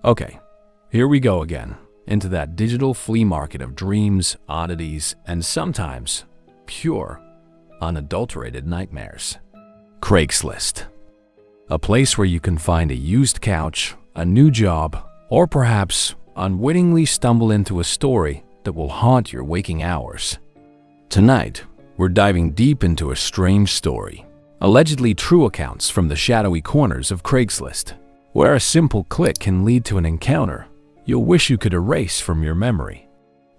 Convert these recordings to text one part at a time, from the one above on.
Okay, here we go again, into that digital flea market of dreams, oddities, and sometimes pure, unadulterated nightmares. Craigslist. A place where you can find a used couch, a new job, or perhaps unwittingly stumble into a story that will haunt your waking hours. Tonight, we're diving deep into a strange story, allegedly true accounts from the shadowy corners of Craigslist, where a simple click can lead to an encounter you'll wish you could erase from your memory.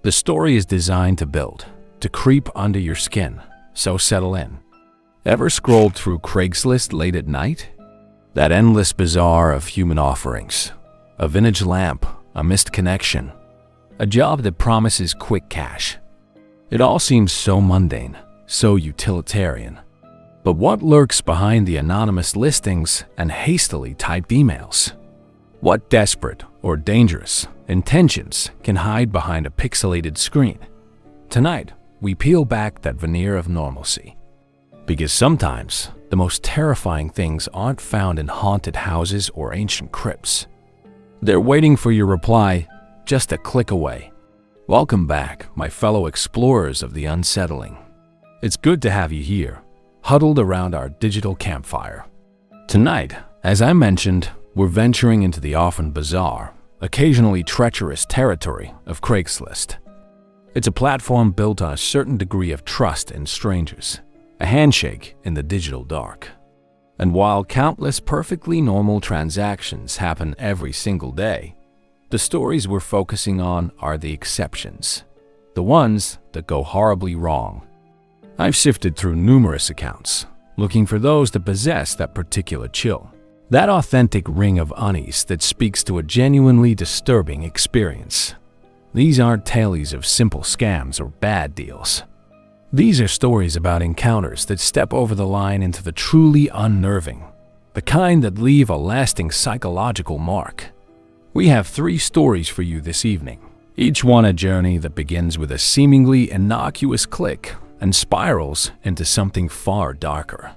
The story is designed to build, to creep under your skin, so settle in. Ever scrolled through Craigslist late at night? That endless bazaar of human offerings. A vintage lamp, a missed connection, a job that promises quick cash. It all seems so mundane, so utilitarian. But what lurks behind the anonymous listings and hastily typed emails? What desperate or dangerous intentions can hide behind a pixelated screen? Tonight, we peel back that veneer of normalcy. Because sometimes, the most terrifying things aren't found in haunted houses or ancient crypts. They're waiting for your reply, just a click away. Welcome back, my fellow explorers of the unsettling. It's good to have you here, huddled around our digital campfire. Tonight, as I mentioned, we're venturing into the often bizarre, occasionally treacherous territory of Craigslist. It's a platform built on a certain degree of trust in strangers, a handshake in the digital dark. And while countless perfectly normal transactions happen every single day, the stories we're focusing on are the exceptions, the ones that go horribly wrong. I've sifted through numerous accounts, looking for those that possess that particular chill, that authentic ring of unease that speaks to a genuinely disturbing experience. These aren't tales of simple scams or bad deals. These are stories about encounters that step over the line into the truly unnerving, the kind that leave a lasting psychological mark. We have 3 stories for you this evening, each one a journey that begins with a seemingly innocuous click and spirals into something far darker.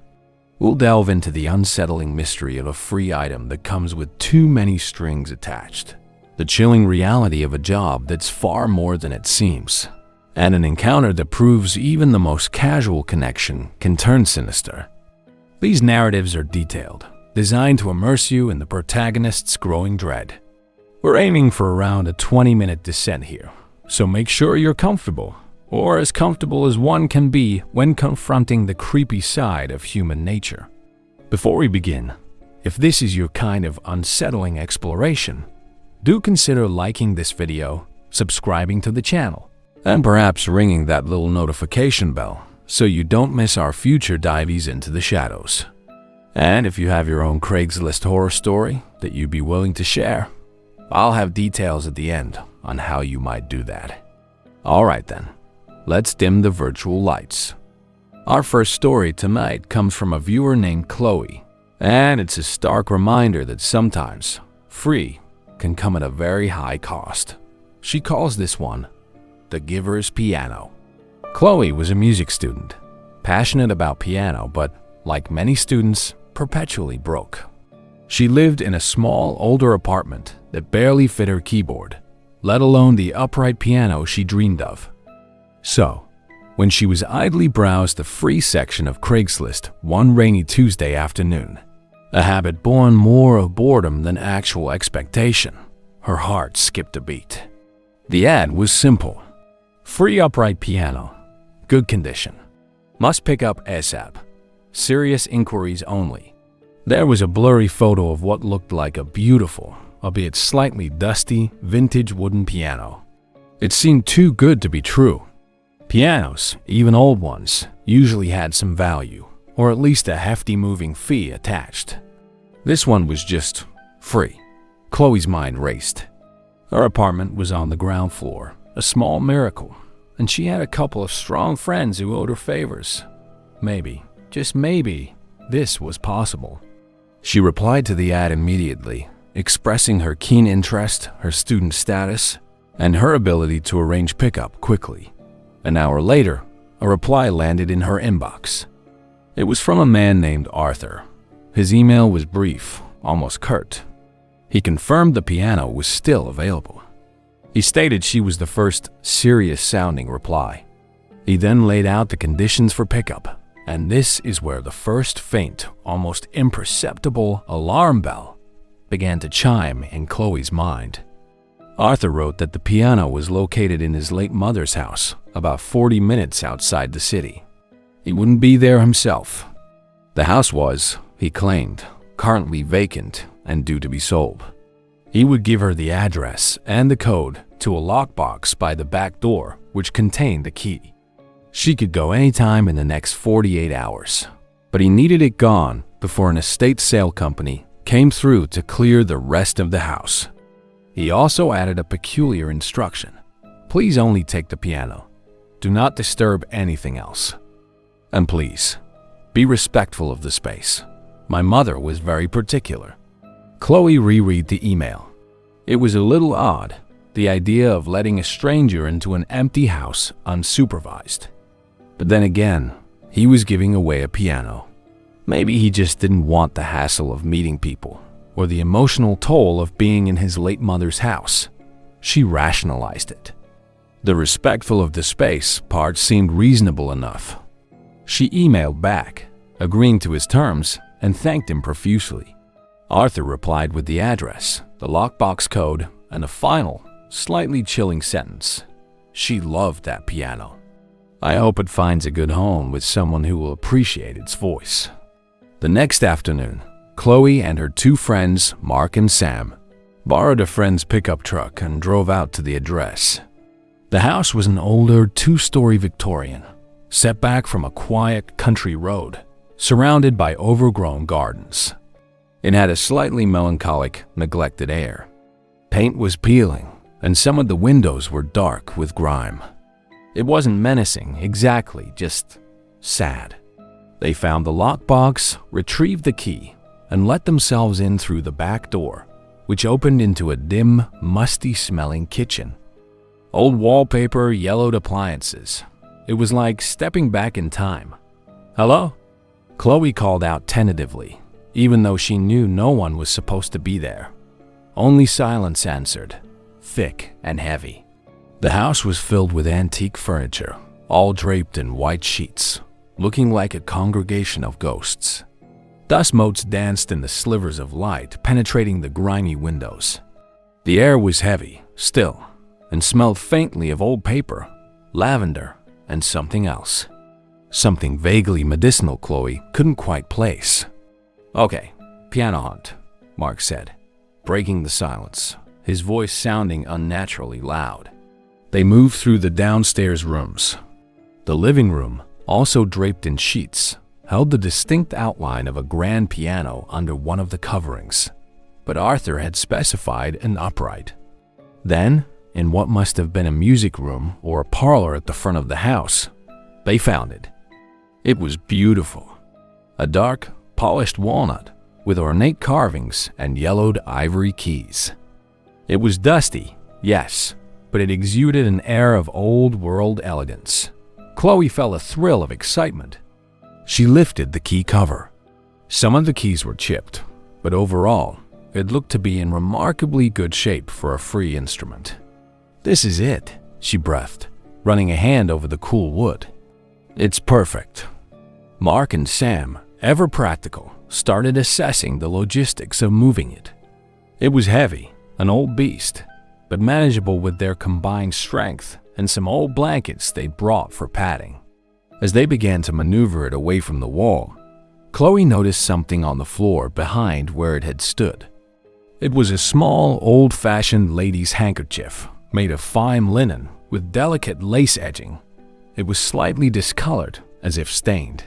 We'll delve into the unsettling mystery of a free item that comes with too many strings attached, the chilling reality of a job that's far more than it seems, and an encounter that proves even the most casual connection can turn sinister. These narratives are detailed, designed to immerse you in the protagonist's growing dread. We're aiming for around a 20-minute descent here, so make sure you're comfortable, or as comfortable as one can be when confronting the creepy side of human nature. Before we begin, if this is your kind of unsettling exploration, do consider liking this video, subscribing to the channel, and perhaps ringing that little notification bell so you don't miss our future dives into the shadows. And if you have your own Craigslist horror story that you'd be willing to share, I'll have details at the end on how you might do that. Alright then, let's dim the virtual lights. Our first story tonight comes from a viewer named Chloe, and it's a stark reminder that sometimes free can come at a very high cost. She calls this one The Giver's Piano. Chloe was a music student, passionate about piano, but like many students, perpetually broke. She lived in a small, older apartment that barely fit her keyboard, let alone the upright piano she dreamed of. So, when she was idly browsed the free section of Craigslist one rainy Tuesday afternoon, a habit born more of boredom than actual expectation, her heart skipped a beat. The ad was simple. Free upright piano, good condition, must pick up ASAP, serious inquiries only. There was a blurry photo of what looked like a beautiful, albeit slightly dusty, vintage wooden piano. It seemed too good to be true. Pianos, even old ones, usually had some value, or at least a hefty moving fee attached. This one was just free. Chloe's mind raced. Her apartment was on the ground floor, a small miracle, and she had a couple of strong friends who owed her favors. Maybe, just maybe, this was possible. She replied to the ad immediately, expressing her keen interest, her student status, and her ability to arrange pickup quickly. An hour later, a reply landed in her inbox. It was from a man named Arthur. His email was brief, almost curt. He confirmed the piano was still available. He stated she was the first serious-sounding reply. He then laid out the conditions for pickup, and this is where the first faint, almost imperceptible alarm bell began to chime in Chloe's mind. Arthur wrote that the piano was located in his late mother's house, about 40 minutes outside the city. He wouldn't be there himself. The house was, he claimed, currently vacant and due to be sold. He would give her the address and the code to a lockbox by the back door, which contained the key. She could go anytime in the next 48 hours, but he needed it gone before an estate sale company came through to clear the rest of the house. He also added a peculiar instruction. Please only take the piano. Do not disturb anything else. And please, be respectful of the space. My mother was very particular. Chloe reread the email. It was a little odd, the idea of letting a stranger into an empty house unsupervised. But then again, he was giving away a piano. Maybe he just didn't want the hassle of meeting people or the emotional toll of being in his late mother's house. She rationalized it. The respectful of the space part seemed reasonable enough. She emailed back, agreeing to his terms, and thanked him profusely. Arthur replied with the address, the lockbox code, and a final, slightly chilling sentence. She loved that piano. I hope it finds a good home with someone who will appreciate its voice. The next afternoon, Chloe and her two friends, Mark and Sam, borrowed a friend's pickup truck and drove out to the address. The house was an older two-story Victorian, set back from a quiet country road, surrounded by overgrown gardens. It had a slightly melancholic, neglected air. Paint was peeling, and some of the windows were dark with grime. It wasn't menacing exactly, just sad. They found the lockbox, retrieved the key, and let themselves in through the back door, which opened into a dim, musty-smelling kitchen. Old wallpaper, yellowed appliances. It was like stepping back in time. "Hello?" Chloe called out tentatively, even though she knew no one was supposed to be there. Only silence answered, thick and heavy. The house was filled with antique furniture, all draped in white sheets, looking like a congregation of ghosts. Dust motes danced in the slivers of light penetrating the grimy windows. The air was heavy, still, and smelled faintly of old paper, lavender, and something else. Something vaguely medicinal Chloe couldn't quite place. "Okay, piano hunt," Mark said, breaking the silence, his voice sounding unnaturally loud. They moved through the downstairs rooms. The living room, also draped in sheets, held the distinct outline of a grand piano under one of the coverings, but Arthur had specified an upright. Then, in what must have been a music room or a parlor at the front of the house, they found it. It was beautiful. A dark, polished walnut with ornate carvings and yellowed ivory keys. It was dusty, yes, but it exuded an air of old-world elegance. Chloe felt a thrill of excitement. She lifted the key cover. Some of the keys were chipped, but overall, it looked to be in remarkably good shape for a free instrument. "This is it," she breathed, running a hand over the cool wood. "It's perfect." Mark and Sam, ever practical, started assessing the logistics of moving it. It was heavy, an old beast, but manageable with their combined strength and some old blankets they brought for padding. As they began to maneuver it away from the wall, Chloe noticed something on the floor behind where it had stood. It was a small, old-fashioned lady's handkerchief made of fine linen with delicate lace edging. It was slightly discolored, as if stained.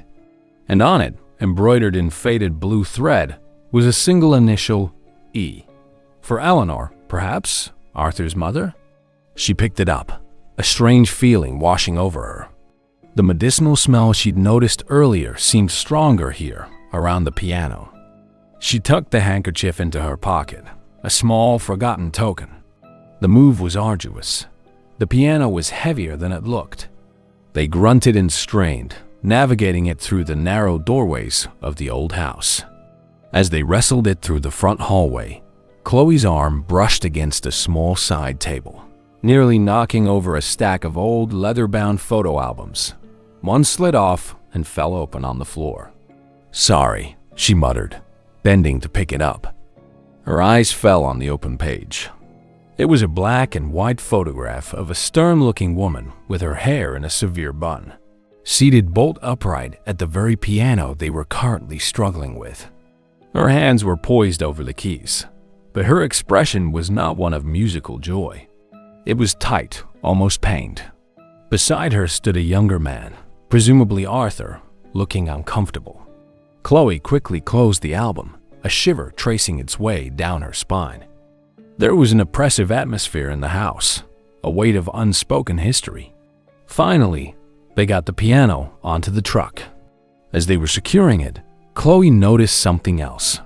And on it, embroidered in faded blue thread, was a single initial E. For Eleanor, perhaps? Arthur's mother? She picked it up, a strange feeling washing over her. The medicinal smell she'd noticed earlier seemed stronger here, around the piano. She tucked the handkerchief into her pocket, a small, forgotten token. The move was arduous. The piano was heavier than it looked. They grunted and strained, navigating it through the narrow doorways of the old house. As they wrestled it through the front hallway, Chloe's arm brushed against a small side table, nearly knocking over a stack of old leather-bound photo albums. One slid off and fell open on the floor. "Sorry," she muttered, bending to pick it up. Her eyes fell on the open page. It was a black and white photograph of a stern-looking woman with her hair in a severe bun, seated bolt upright at the very piano they were currently struggling with. Her hands were poised over the keys, but her expression was not one of musical joy. It was tight, almost pained. Beside her stood a younger man, presumably Arthur, looking uncomfortable. Chloe quickly closed the album, a shiver tracing its way down her spine. There was an oppressive atmosphere in the house, a weight of unspoken history. Finally, they got the piano onto the truck. As they were securing it, Chloe noticed something else.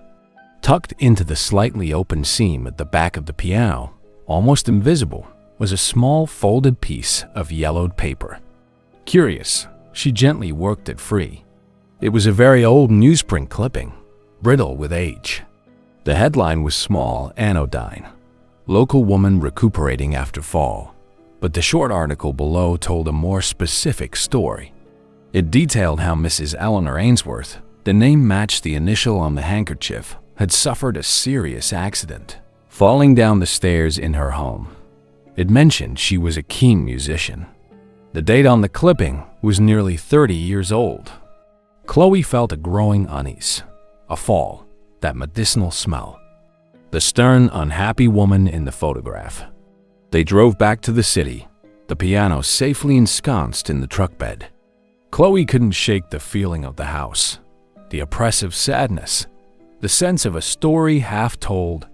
Tucked into the slightly open seam at the back of the piano, almost invisible, was a small folded piece of yellowed paper. Curious, she gently worked it free. It was a very old newsprint clipping, brittle with age. The headline was small, anodyne, "Local woman recuperating after fall," but the short article below told a more specific story. It detailed how Mrs. Eleanor Ainsworth, the name matched the initial on the handkerchief, had suffered a serious accident, falling down the stairs in her home. It mentioned she was a keen musician. The date on the clipping was nearly 30 years old. Chloe felt a growing unease, a fall, that medicinal smell. The stern, unhappy woman in the photograph. They drove back to the city, the piano safely ensconced in the truck bed. Chloe couldn't shake the feeling of the house, the oppressive sadness, the sense of a story half told.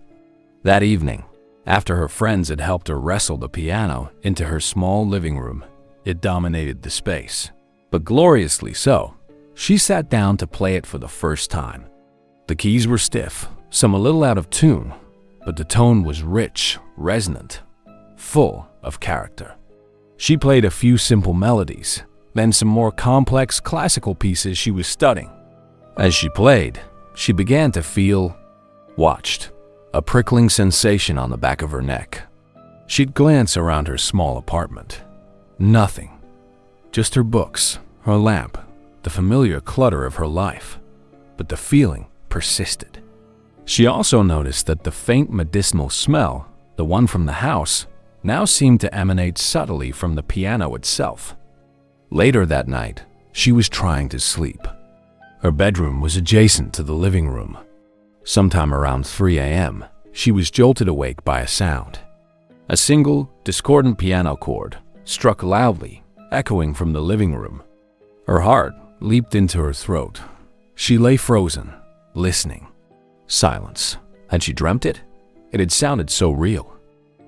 That evening, after her friends had helped her wrestle the piano into her small living room, it dominated the space. But gloriously so, she sat down to play it for the first time. The keys were stiff, some a little out of tune, but the tone was rich, resonant, full of character. She played a few simple melodies, then some more complex classical pieces she was studying. As she played, she began to feel watched, a prickling sensation on the back of her neck. She'd glance around her small apartment. Nothing. Just her books, her lamp, the familiar clutter of her life. But the feeling persisted. She also noticed that the faint medicinal smell, the one from the house, now seemed to emanate subtly from the piano itself. Later that night, she was trying to sleep. Her bedroom was adjacent to the living room. Sometime around 3 a.m., she was jolted awake by a sound. A single, discordant piano chord struck loudly, echoing from the living room. Her heart leaped into her throat. She lay frozen, listening. Silence. Had she dreamt it? It had sounded so real.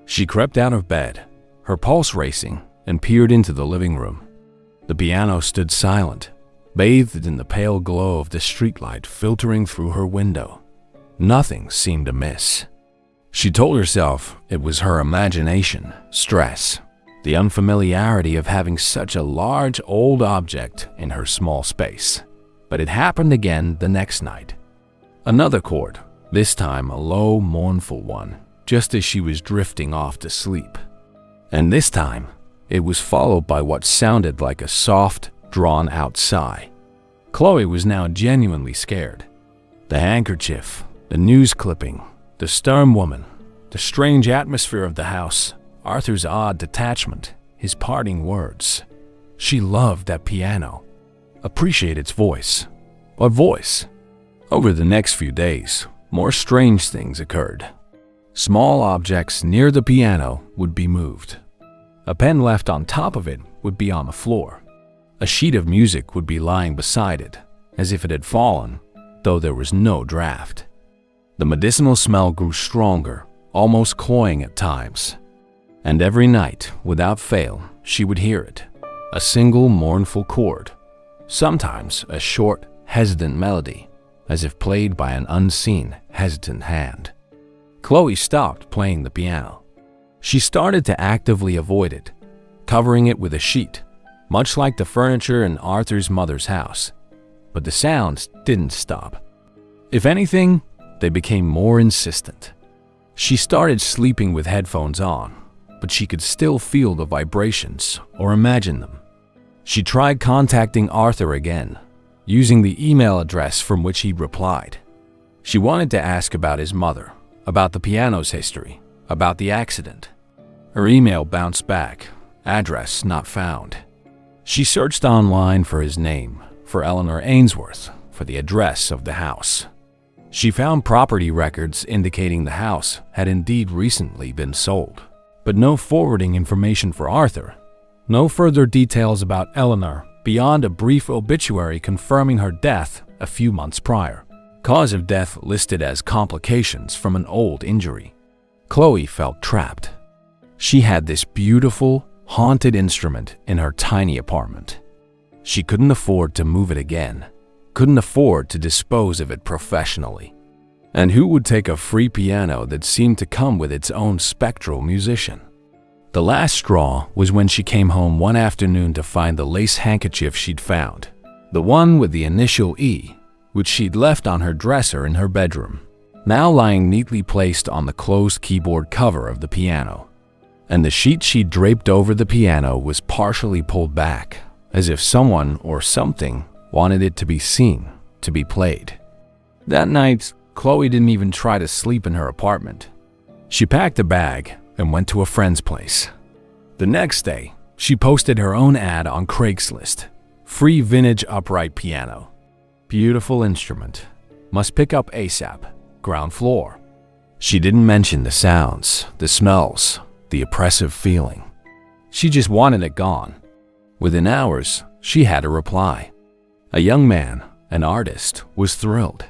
She crept out of bed, her pulse racing, and peered into the living room. The piano stood silent, bathed in the pale glow of the streetlight filtering through her window. Nothing seemed amiss. She told herself it was her imagination, stress, the unfamiliarity of having such a large old object in her small space. But it happened again the next night. Another chord, this time a low, mournful one, just as she was drifting off to sleep. And this time, it was followed by what sounded like a soft, drawn-out sigh. Chloe was now genuinely scared. The handkerchief, the news clipping, the stern woman, the strange atmosphere of the house, Arthur's odd detachment, his parting words. She loved that piano. Appreciate its voice. A voice. Over the next few days, more strange things occurred. Small objects near the piano would be moved. A pen left on top of it would be on the floor. A sheet of music would be lying beside it, as if it had fallen, though there was no draft. The medicinal smell grew stronger, almost cloying at times. And every night, without fail, she would hear it. A single mournful chord. Sometimes a short, hesitant melody, as if played by an unseen, hesitant hand. Chloe stopped playing the piano. She started to actively avoid it, covering it with a sheet, much like the furniture in Arthur's mother's house. But the sounds didn't stop. If anything, they became more insistent. She started sleeping with headphones on, but she could still feel the vibrations or imagine them. She tried contacting Arthur again, using the email address from which he'd replied. She wanted to ask about his mother, about the piano's history, about the accident. Her email bounced back, address not found. She searched online for his name, for Eleanor Ainsworth, for the address of the house. She found property records indicating the house had indeed recently been sold, but no forwarding information for Arthur. No further details about Eleanor beyond a brief obituary confirming her death a few months prior. Cause of death listed as complications from an old injury. Chloe felt trapped. She had this beautiful, haunted instrument in her tiny apartment. She couldn't afford to move it again, couldn't afford to dispose of it professionally. And who would take a free piano that seemed to come with its own spectral musician? The last straw was when she came home one afternoon to find the lace handkerchief she'd found, the one with the initial E, which she'd left on her dresser in her bedroom, now lying neatly placed on the closed keyboard cover of the piano. And the sheet she'd draped over the piano was partially pulled back, as if someone or something wanted it to be seen, to be played. That night, Chloe didn't even try to sleep in her apartment. She packed a bag and went to a friend's place. The next day, she posted her own ad on Craigslist. Free vintage upright piano. Beautiful instrument. Must pick up ASAP. Ground floor. She didn't mention the sounds, the smells, the oppressive feeling. She just wanted it gone. Within hours, she had a reply. A young man, an artist, was thrilled.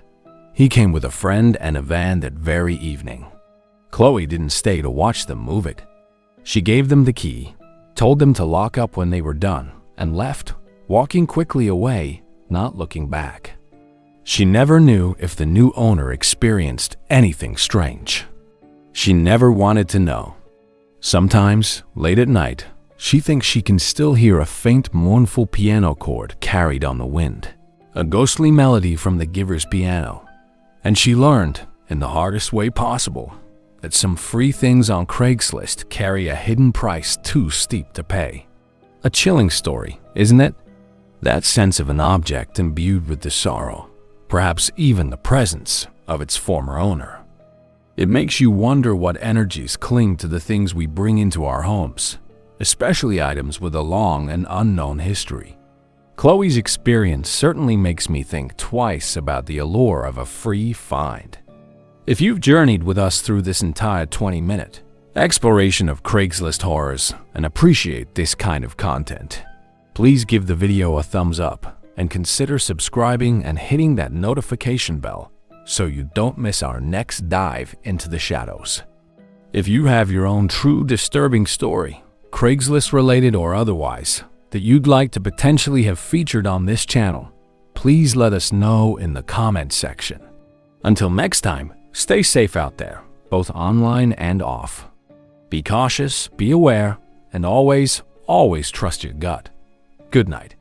He came with a friend and a van that very evening. Chloe didn't stay to watch them move it. She gave them the key, told them to lock up when they were done, and left, walking quickly away, not looking back. She never knew if the new owner experienced anything strange. She never wanted to know. Sometimes, late at night, she thinks she can still hear a faint, mournful piano chord carried on the wind, a ghostly melody from the giver's piano. And she learned, in the hardest way possible, that some free things on Craigslist carry a hidden price too steep to pay. A chilling story, isn't it? That sense of an object imbued with the sorrow, perhaps even the presence of its former owner. It makes you wonder what energies cling to the things we bring into our homes, especially items with a long and unknown history. Chloe's experience certainly makes me think twice about the allure of a free find. If you've journeyed with us through this entire 20-minute exploration of Craigslist horrors and appreciate this kind of content, please give the video a thumbs up and consider subscribing and hitting that notification bell so you don't miss our next dive into the shadows. If you have your own true disturbing story, Craigslist related or otherwise, that you'd like to potentially have featured on this channel, please let us know in the comment section. Until next time, stay safe out there, both online and off. Be cautious, be aware, and always, always trust your gut. Good night.